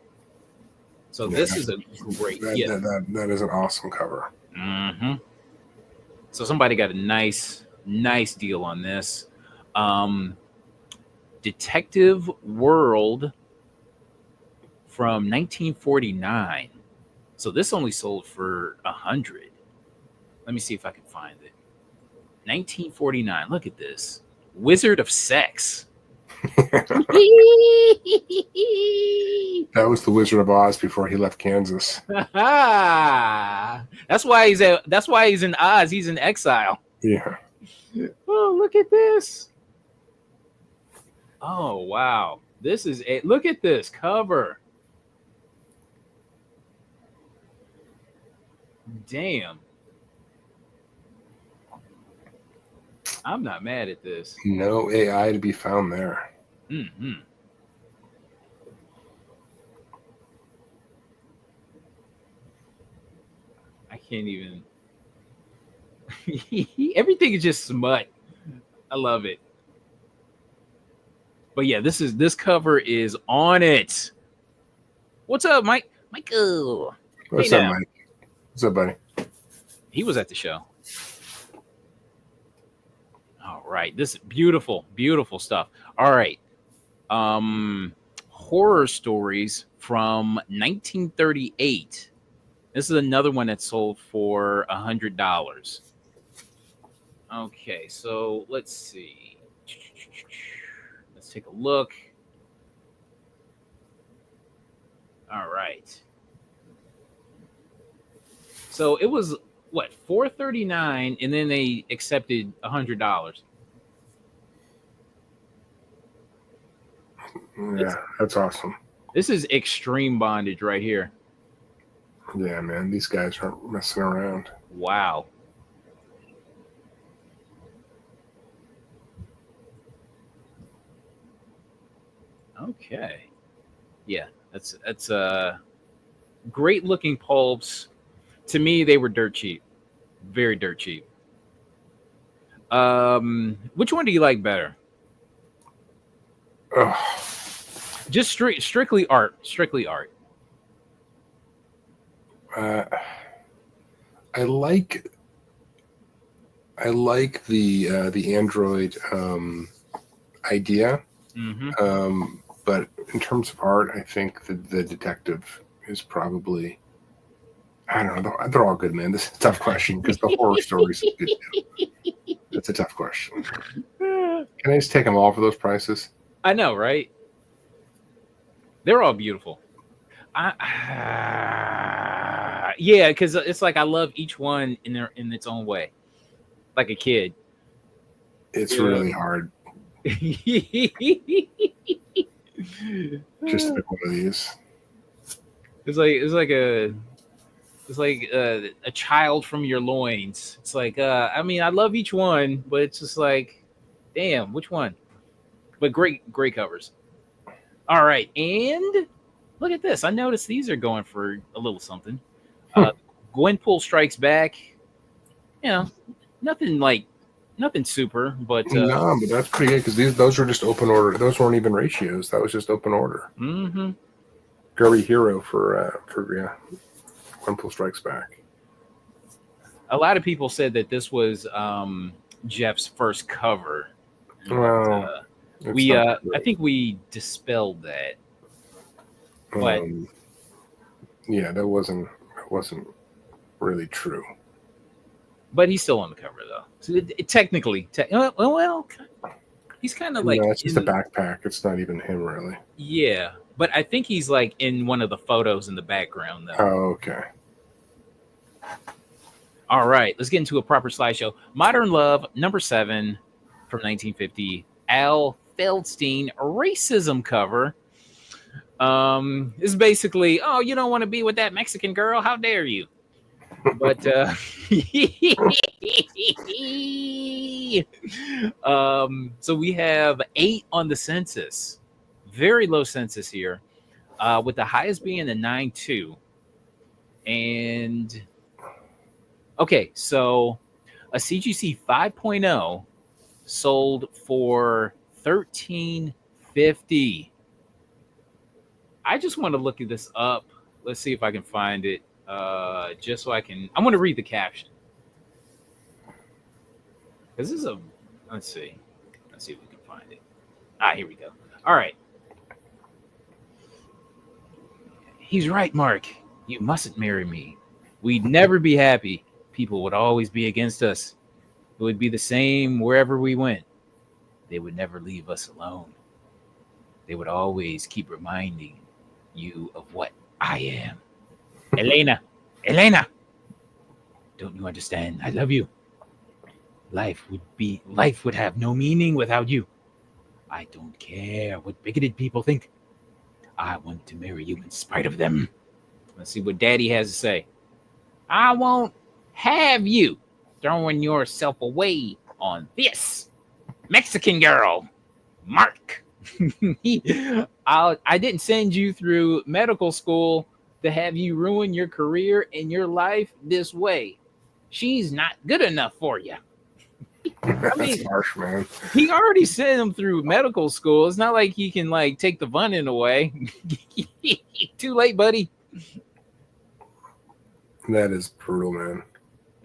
So this is a great. That is an awesome cover. Mm-hmm. So somebody got a nice deal on this. Detective World from 1949. So this only sold for $100. Let me see if I can find it. 1949. Look at this. Wizard of Sex. That was the Wizard of Oz before he left Kansas. That's why he's in Oz. He's in exile. Yeah. Oh, look at this. Oh, wow. Look at this cover. Damn. I'm not mad at this. No AI to be found there. Mm-hmm. I can't even. Everything is just smut. I love it. But yeah, this cover is on it. What's up, Mike? Michael. What's up, Mike? What's up, buddy? He was at the show. All right. This is beautiful, beautiful stuff. All right. Horror Stories from 1938. This is another one that sold for $100. Okay, so let's see. Let's take a look. All right. So it was what, $439, and then they accepted $100. Yeah, that's awesome. This is extreme bondage right here. Yeah, man, these guys aren't messing around. Wow. Okay. Yeah, that's great looking pulps. To me, they were dirt cheap. Very dirt cheap. Which one do you like better? Ugh. Just strictly art. Strictly art. I like the Android idea, but in terms of art, I think the detective is probably. I don't know. They're all good, man. This is a tough question because the horror stories are good too. That's a tough question. Can I just take them all for those prices? I know, right? They're all beautiful. Yeah, because it's like I love each one in its own way, like a kid. It's really hard. Just pick one of these. It's like a child from your loins. It's like I mean, I love each one, but it's just like, damn, which one? But great covers. All right, and look at this. I noticed these are going for a little something. Gwenpool Strikes Back. You know, nothing super, but no, but that's pretty good because those were just open order. Those weren't even ratios. That was just open order. Mm-hmm. Gary Hero for Gwenpool Strikes Back. A lot of people said that this was Jeff's first cover. Well, I think we dispelled that. But yeah, that wasn't really true. But he's still on the cover though. So technically, well, he's kind of like it's just a backpack. It's not even him really. Yeah, but I think he's like in one of the photos in the background though. Oh, okay. All right, let's get into a proper slideshow. Modern Love, number 7 from 1950. Al Feldstein racism cover. It's basically, oh, you don't want to be with that Mexican girl? How dare you? But so we have 8 on the census. Very low census here, with the highest being a 9.2. And okay, so a CGC 5.0 sold for $13.50. I just want to look at this up. Let's see if I can find it. Just so I'm going to read the caption. This is let's see if we can find it. Here we go. All right. He's right, Mark. You mustn't marry me. We'd never be happy. People would always be against us. It would be the same wherever we went. They would never leave us alone. They would always keep reminding you of what I am. Elena, don't you understand? I love you. Life would have no meaning without you. I don't care what bigoted people think. I want to marry you in spite of them. Let's see what Daddy has to say. I won't have you throwing yourself away on this Mexican girl, Mark. I didn't send you through medical school to have you ruin your career and your life this way. She's not good enough for you. I mean, that's harsh, man. He already sent him through medical school. It's not like he can like take the funding away. Too late, buddy. That is brutal, man.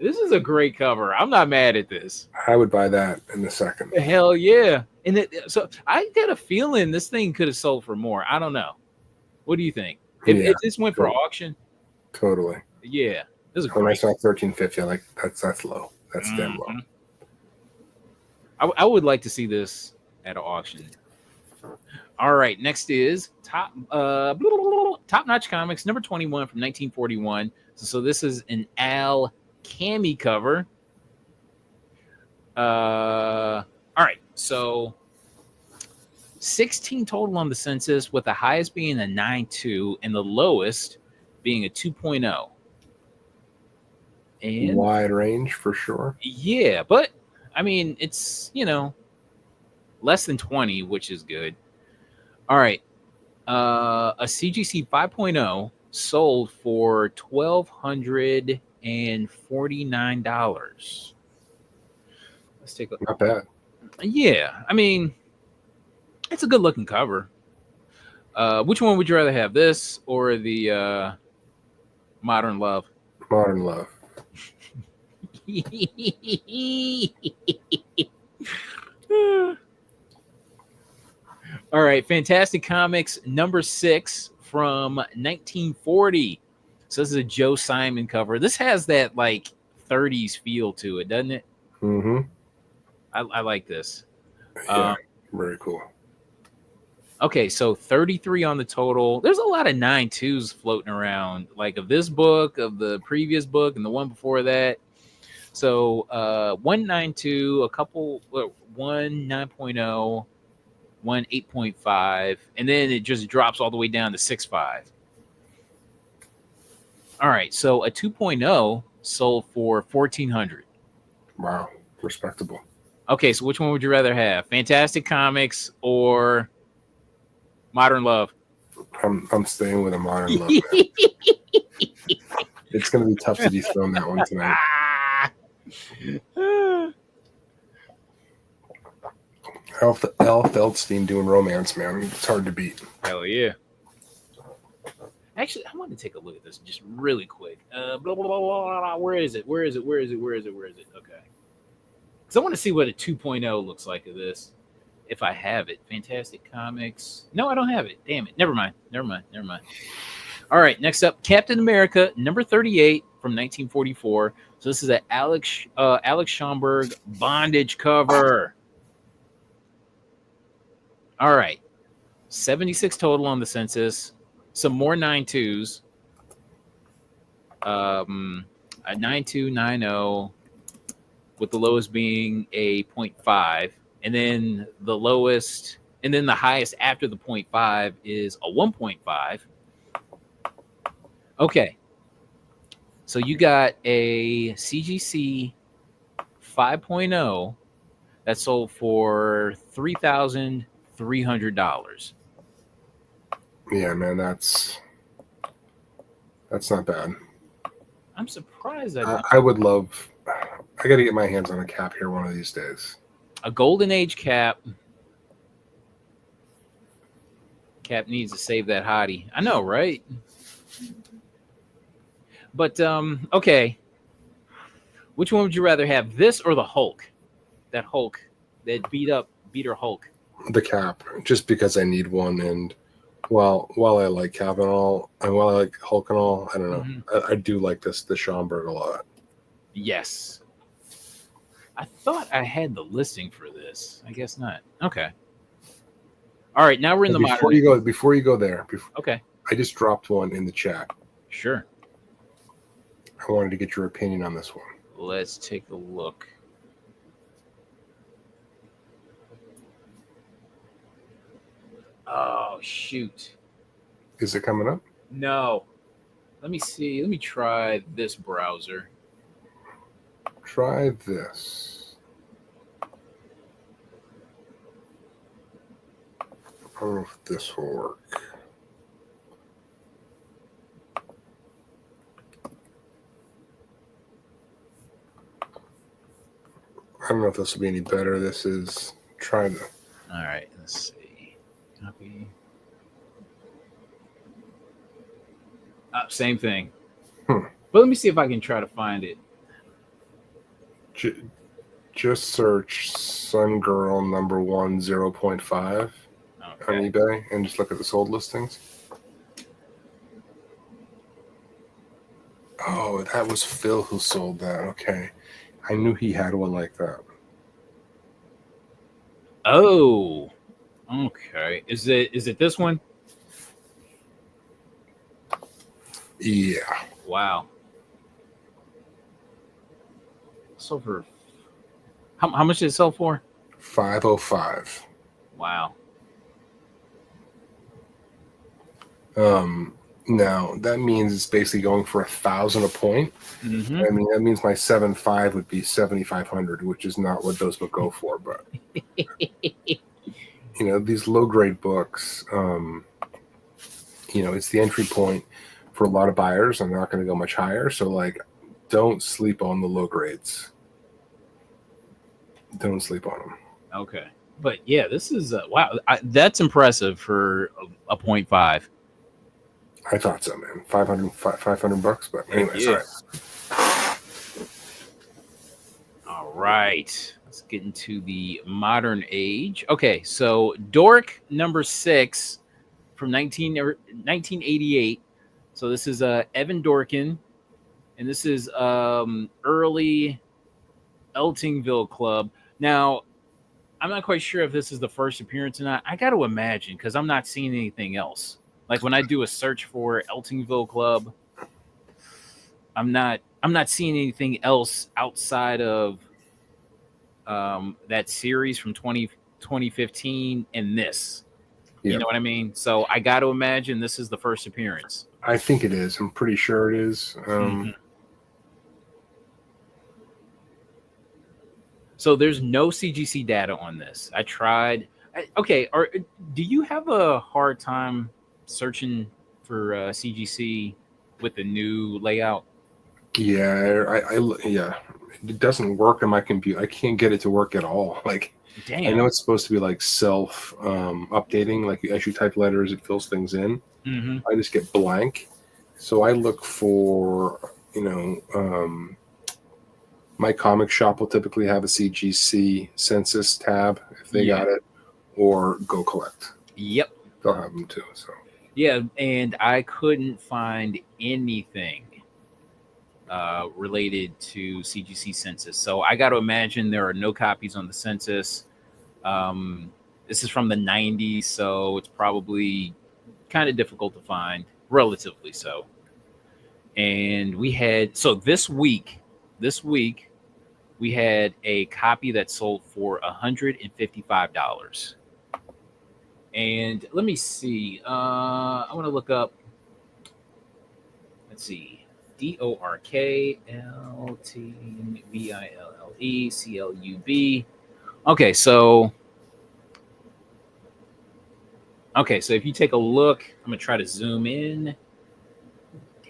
This is a great cover. I'm not mad at this. I would buy that in a second. Hell yeah. And so I get a feeling this thing could have sold for more. I don't know. What do you think? If this went for auction? Totally. Yeah. This is when I saw $13.50, like that's low. That's damn low. I would like to see this at an auction. All right, next is Top Notch Comics, number 21 from 1941. So this is an Al Cami cover. All right, so 16 total on the census, with the highest being a 9.2 and the lowest being a 2.0. And wide range for sure. Yeah, but I mean, it's, less than 20, which is good. All right. A CGC 5.0 sold for $1,249. Let's take a look. Not bad. Yeah. I mean, it's a good looking cover. Which one would you rather have, this or the Modern Love. Modern Love. All right, Fantastic Comics number 6 from 1940. So this is a Joe Simon cover. This has that like 30s feel to it, doesn't it? Mm-hmm. I like this. Yeah, very cool. Okay, so 33 on the total. There's a lot of 9.2s floating around, like of this book, of the previous book, and the one before that. So 192, a couple, one 9.0, one 8.5, and then it just drops all the way down to 6.5. All right, so a 2.0 sold for $1,400. Wow, respectable. Okay, so which one would you rather have, Fantastic Comics or Modern Love? I'm staying with a Modern Love. It's going to be tough to dethrone that one tonight. Al Feldstein doing romance, man. It's hard to beat. Hell yeah. Actually, I want to take a look at this just really quick. Blah, blah, blah, blah, blah. Where is it? Okay. Because I want to see what a 2.0 looks like of this. If I have it. Fantastic Comics. No, I don't have it. Damn it. Never mind. All right. Next up, Captain America, number 38 from 1944. So this is an Alex Schomburg bondage cover. All right. 76 total on the census. Some more 9.2s. A 9290 with the lowest being a 0.5. And then the lowest, and then the highest after the 0.5 is a 1.5. Okay. So you got a CGC 5.0 that sold for $3,300. Yeah, man, that's not bad. I'm surprised I would love. I got to get my hands on a cap here one of these days. A Golden Age cap. Cap needs to save that hottie. I know, right? But okay. Which one would you rather have, this or the Hulk? That Hulk, that beater Hulk. The cap, just because I need one, and while I like Cap and all, and while I like Hulk and all, I don't know. Mm-hmm. I do like the Schomburg a lot. Yes. I thought I had the listing for this. I guess not. Okay. All right, now we're in the before you go there. Okay. I just dropped one in the chat. Sure. I wanted to get your opinion on this one. Let's take a look. Oh, shoot. Is it coming up? No. Let me see. Let me try this browser. Try this. I don't know if this will work. I don't know if this will be any better. This is trying to. All right. Let's see. Copy. Same thing. But let me see if I can try to find it. Just search Sun Girl number 1 0.5 on eBay and just look at the sold listings. Oh, that was Phil who sold that. Okay. I knew he had one like that. Oh, okay. Is it this one? Yeah. Wow. So for how much did it sell for? $505. Wow. Now that means it's basically going for $1,000 a point. Mm-hmm. I mean, that means my 7.5 would be 7,500, which is not what those would go for. But these low grade books, it's the entry point for a lot of buyers. I'm not going to go much higher, so don't sleep on the low grades. Don't sleep on them. Okay, but yeah, this is wow. That's impressive for a 0.5. I thought so, man. 500 bucks, but anyways, Yeah. all right. All right. Let's get into the modern age. Okay, so Dork number 6 from 1988. So this is Evan Dorkin, and this is early Eltingville Club. Now, I'm not quite sure if this is the first appearance or not. I got to imagine because I'm not seeing anything else. Like when I do a search for Eltingville Club, I'm not seeing anything else outside of that series from 2015 and this. Yeah. You know what I mean? So I got to imagine this is the first appearance. I think it is. I'm pretty sure it is. Mhm. So there's no CGC data on this. I tried. Okay, do you have a hard time searching for CGC with the new layout? Yeah, yeah. It doesn't work on my computer. I can't get it to work at all. Like, Damn. I know it's supposed to be like self updating. Like as you type letters, it fills things in. Mm-hmm. I just get blank. So I look for, my comic shop will typically have a CGC census tab if they got it, or Go Collect. Yep. They'll have them too. So yeah, and I couldn't find anything related to CGC census. So I got to imagine there are no copies on the census. This is from the 90s, so it's probably kind of difficult to find, relatively so. And we had, so this week, we had a copy that sold for $155. And let me see. I want to look up. Let's see. DORKLTVILLECLUB. Okay, so if you take a look, I'm gonna try to zoom in.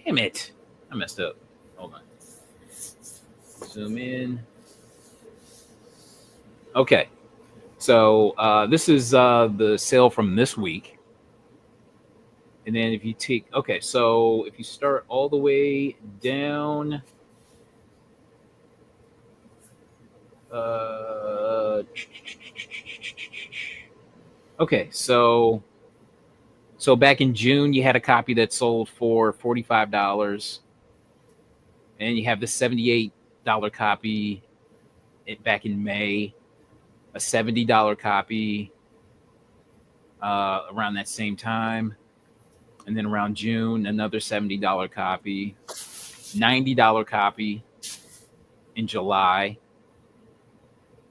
Damn it. I messed up. Hold on. Zoom in. Okay. So this is the sale from this week. And then if you take, okay, so if you start all the way down, okay, so back in June, you had a copy that sold for $45. And you have the $78 copy back in May, a $70 copy around that same time. And then around June, another $70 copy, $90 copy in July,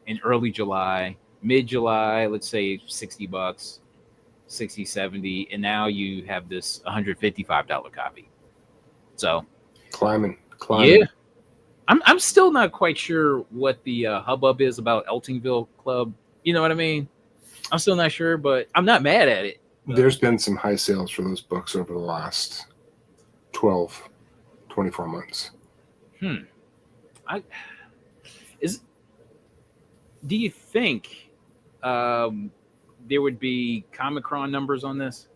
in early July, mid-July, let's say $60, 60, 70. And now you have this $155 copy. So climbing. Yeah. I'm still not quite sure what the hubbub is about Eltingville Club. You know what I mean? I'm still not sure, but I'm not mad at it. There's been some high sales for those books over the last 12, 24 months. Do you think there would be Comic-Con numbers on this?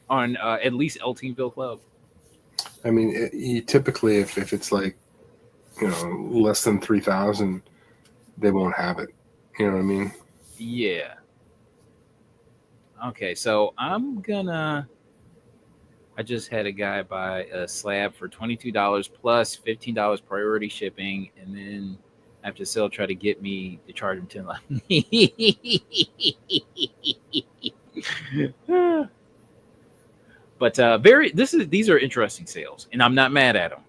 On at least Eltingville Club? I mean, you typically, if it's like, less than 3,000, they won't have it. You know what I mean? Yeah. Okay, so I just had a guy buy a slab for $22 plus $15 priority shipping, and then after sale, try to get me to charge him $10. But these are interesting sales, and I'm not mad at them.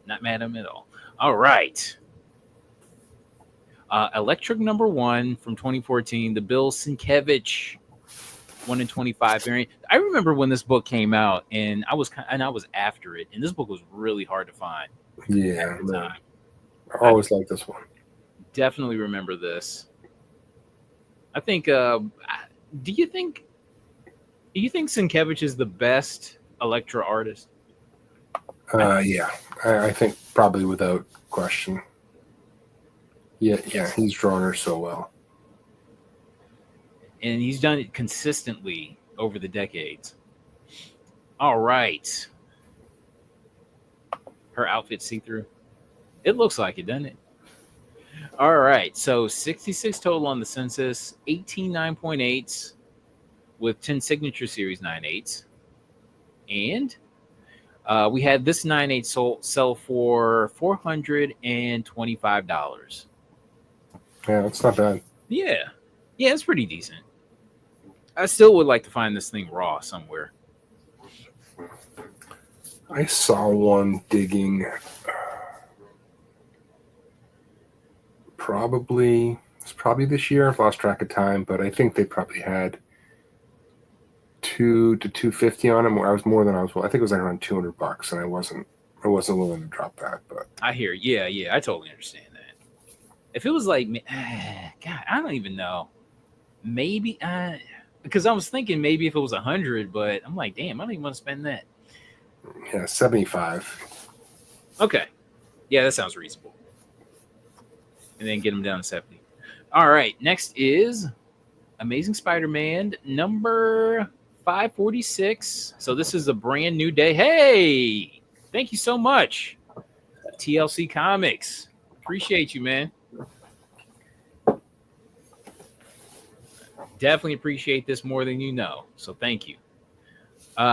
Not mad at them at all. All right. Electric number 1 from 2014, the Bill Sienkiewicz 1 in 25 variant. I remember when this book came out, and I was after it, and this book was really hard to find. Yeah, at the time. I always like this one. Definitely remember this. I think. Do you think Sienkiewicz is the best Elektra artist? Yeah, I think probably without question. Yeah, he's drawn her so well. And he's done it consistently over the decades. All right. Her outfit see through. It looks like it, doesn't it? All right. So 66 total on the census, 18 9.8s with 10 signature series 9.8s. And we had this 9.8 sell for $425. Yeah, it's not bad. Yeah. Yeah, it's pretty decent. I still would like to find this thing raw somewhere. I saw one digging it's probably this year. I've lost track of time, but I think they probably had $200 to $250 on them. I was more than I was. I think it was like around $200, and I wasn't willing to drop that. But I hear, yeah, I totally understand that. If it was like, God, I don't even know. Maybe because I was thinking maybe if it was 100, but I'm like, damn, I don't even want to spend that. Yeah, 75. Okay, yeah, that sounds reasonable. And then get them down to 70. All right, next is Amazing Spider-Man number 546. So this is a brand new day. Hey, thank you so much, TLC Comics. Appreciate you, man. Definitely appreciate this more than you know. So thank you.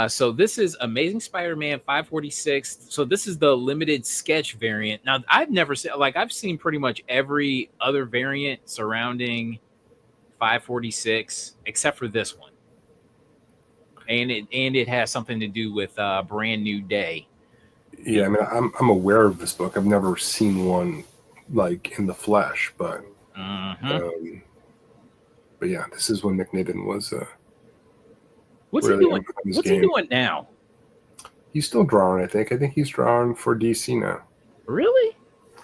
So this is Amazing Spider-Man 546. So this is the limited sketch variant. Now I've never seen, like, I've seen pretty much every other variant surrounding 546 except for this one, and it has something to do with Brand New Day. Yeah, I mean, I'm aware of this book. I've never seen one like in the flesh, but but yeah, this is when McNiven was. What's really he doing? What's he doing now? He's still drawing. I think he's drawing for DC now. Really?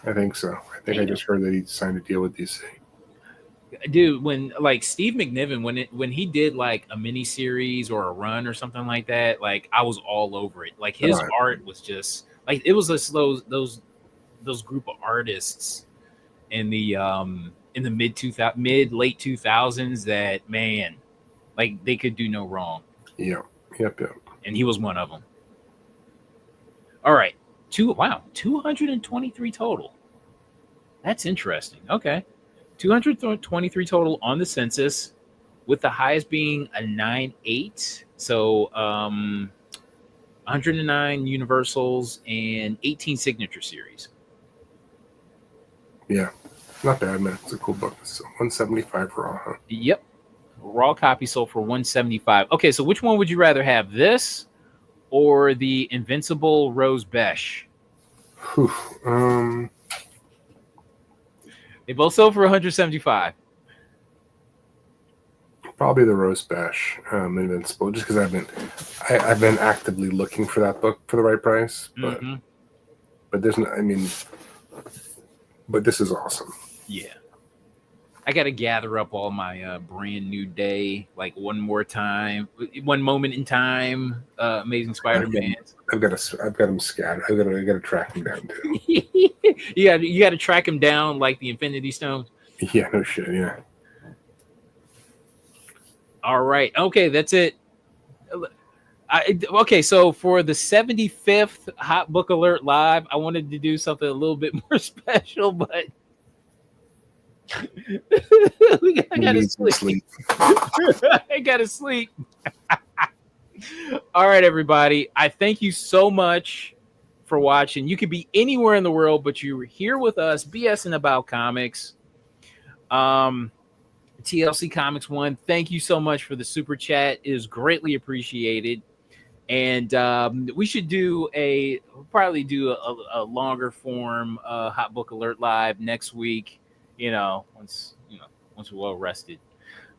I think so. I think I just heard that he signed a deal with DC. Dude, when like Steve McNiven, when he did like a mini series or a run or something like that, like I was all over it. Like his art was just like, it was just those group of artists in the mid late 2000s that, man, like they could do no wrong. Yeah. Yep. And he was one of them. All right. 223 total. That's interesting. Okay. 223 total on the census, with the highest being a 9.8. So 109 universals and 18 signature series. Yeah. Not bad, man. It's a cool book. It's 175 raw, huh? Yep. Raw copy sold for 175. Okay, so which one would you rather have, this or the Invincible Rose Besh? They both sold for 175. Probably the Rose Besh, Invincible, just because I've been actively looking for that book for the right price. But but there's no, I mean, but this is awesome. Yeah. I got to gather up all my Brand New Day, like one moment in time, Amazing Spider-Man. I've got them scattered. I got to track them down too. you got to track them down like the Infinity Stones. Yeah, no shit. Yeah. All right. Okay, that's it. Okay, so for the 75th Hot Book Alert Live, I wanted to do something a little bit more special, but I gotta sleep. I gotta sleep. All right, everybody. I thank you so much for watching. You could be anywhere in the world, but you're here with us, BSing about comics. TLC Comics 1, thank you so much for the super chat. It is greatly appreciated. And we should probably do a longer form Hot Book Alert Live next week. Once we're well rested.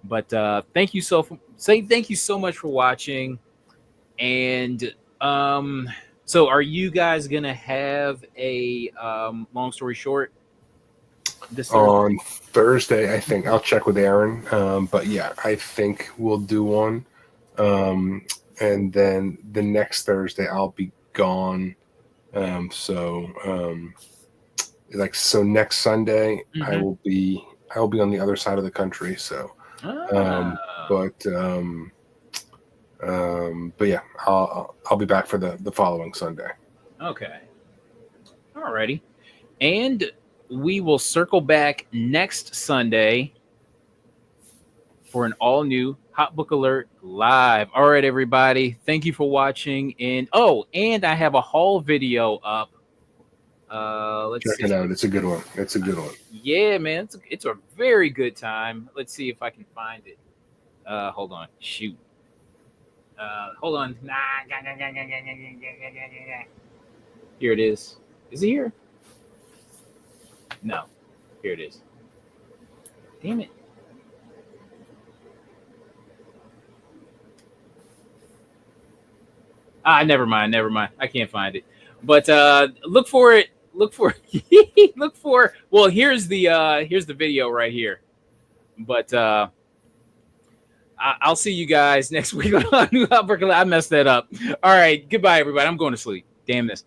But thank you so much for watching. And so are you guys gonna have a long story short this Thursday? On Thursday? I think I'll check with Aaron. But yeah, I think we'll do one. And then the next Thursday I'll be gone. So next Sunday I will be on the other side of the country. So, But yeah, I'll be back for the following Sunday. Okay. Alrighty. And we will circle back next Sunday for an all new Hot Book Alert live. All right, everybody. Thank you for watching. And I have a haul video up. Let's check it out. It's a good one. It's a good one. Yeah, man. It's a very good time. Let's see if I can find it. Hold on. Shoot. Hold on. Here it is. Is it here? No. Here it is. Damn it. Never mind. I can't find it. But look for it. Look for well, here's the video right here. But I'll see you guys next week on New Hot Book Alert. I messed that up. All right. Goodbye, everybody. I'm going to sleep. Damn this.